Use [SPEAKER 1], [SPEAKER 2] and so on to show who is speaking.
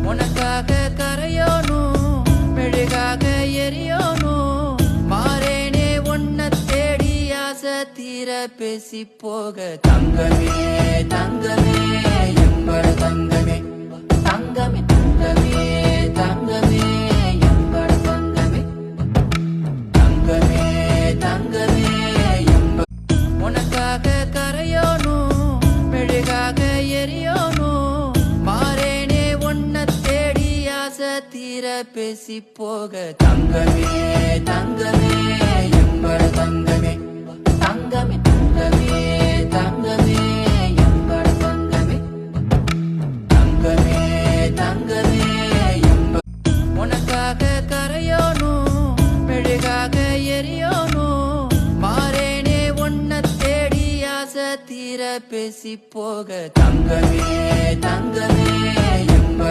[SPEAKER 1] உனக்காக கரையோனும் மெழுகாக எரியோனும் மாறேனே உன்னை தேடி ஆசை தீர பேசி போக தங்கமே தங்கமே எம்பட தங்கமே தங்கமே தங்கமே தங்கமே எம்பட தங்கமே தங்கமே தங்கமே உனக்காக கரையோனும் மெழுகாக எரியோனும் மாறேனே உன்னை தேடி ஆசை தீர பேசி போக தங்கமே தங்கமே எம்பட தங்கமே தங்கமே தங்கமே தங்கமே எம்பட தங்கமே தங்கமே தங்கமே உனக்காக கரையோனும் மெழுகாக எரியோனும் மாறேனே உன்னை தேடி ஆசை தீர பேசி போக தங்கமே தங்கமே